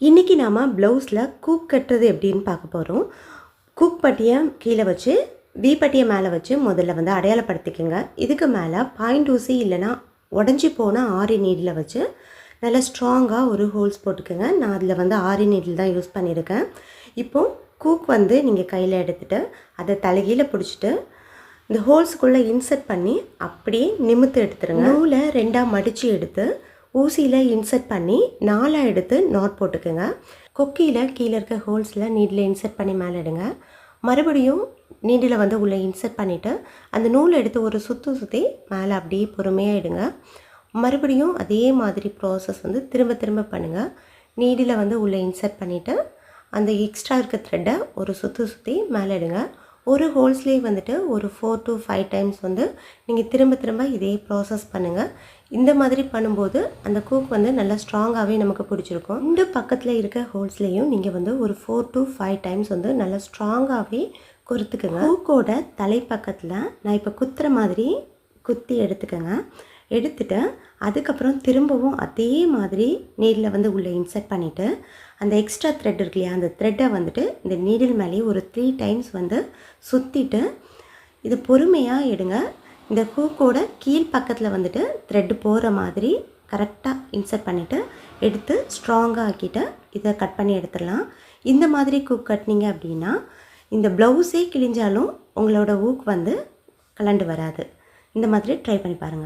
இன்றைக்கி நாம் ப்ளவுஸில் கூக் கட்டுறது எப்படின்னு பார்க்க போகிறோம். கூக் பட்டியை கீழே வச்சு வி பட்டியை மேலே வச்சு முதல்ல வந்து அடையாளப்படுத்திக்கோங்க. இதுக்கு மேலே பாயிண்ட் ஊசி இல்லைனா உடஞ்சி போன ஆரி நீடில் வச்சு நல்லா ஸ்ட்ராங்காக ஒரு ஹோல்ஸ் போட்டுக்கோங்க. நான் அதில் வந்து ஆரி நீடில் தான் யூஸ் பண்ணியிருக்கேன். இப்போது கூக் வந்து நீங்கள் கையில் எடுத்துகிட்டு அதை தலைகீழ பிடிச்சிட்டு இந்த ஹோல்ஸுக்குள்ளே இன்சர்ட் பண்ணி அப்படியே நிமித்து எடுத்துருங்க. நூலை ரெண்டாக மடித்து எடுத்து ஊசியில் இன்சர்ட் பண்ணி 4 எடுத்து நாட் போட்டுக்கோங்க. கொக்கியில் கீழே இருக்க ஹோல்ஸில் நீடில் இன்சர்ட் பண்ணி மேலே எடுங்க. மறுபடியும் நீடில் வந்து உள்ளே இன்சர்ட் பண்ணிவிட்டு அந்த நூலை எடுத்து ஒரு சுற்றி மேலே அப்படியே பொறுமையாக எடுங்க. மறுபடியும் அதே மாதிரி ப்ராசஸ் வந்து திரும்ப பண்ணுங்கள். நீடில் வந்து உள்ளே இன்சர்ட் பண்ணிவிட்டு அந்த எக்ஸ்ட்ரா இருக்க த்ரெட்டை ஒரு சுற்றி மேலே எடுங்க. ஒரு ஹோல்ஸ்லேயே வந்துட்டு ஒரு 4 to 5 டைம்ஸ் வந்து நீங்கள் திரும்ப இதே ப்ராசஸ் பண்ணுங்கள். இந்த மாதிரி பண்ணும்போது அந்த கூக் வந்து நல்லா ஸ்ட்ராங்காகவே நமக்கு பிடிச்சிருக்கும். இந்த பக்கத்தில் இருக்க ஹோல்ஸ்லேயும் நீங்கள் வந்து ஒரு 4 to 5 டைம்ஸ் வந்து நல்லா ஸ்ட்ராங்காகவே கொறுத்துக்குங்க. கூக்கோட தலைப்பக்கத்தில் நான் இப்போ குத்துற மாதிரி குத்தி எடுத்துக்கோங்க. எடுத்துகிட்டு அதுக்கப்புறம் திரும்பவும் அதே மாதிரி நீடில் வந்து உள்ளே இன்சர்ட் பண்ணிவிட்டு அந்த எக்ஸ்ட்ரா த்ரெட் இருக்கு இல்லையா, அந்த த்ரெட்டை வந்துட்டு இந்த நீடில் மேலேயே ஒரு 3 டைம்ஸ் வந்து சுற்றிட்டு இது பொறுமையாக எடுங்க. இந்த ஹூக்கோட கீழ் பக்கத்தில் வந்துட்டு த்ரெட்டு போகிற மாதிரி கரெக்டாக இன்சர்ட் பண்ணிவிட்டு எடுத்து ஸ்ட்ராங்காக ஆக்கிட்டு இதை கட் பண்ணி எடுத்துடலாம். இந்த மாதிரி ஹூக் கட்டினீங்க அப்படின்னா இந்த ப்ளவுஸே கிழிஞ்சாலும் உங்களோட ஹூக் வந்து கலண்டு வராது. இந்த மாதிரி ட்ரை பண்ணி பாருங்கள்.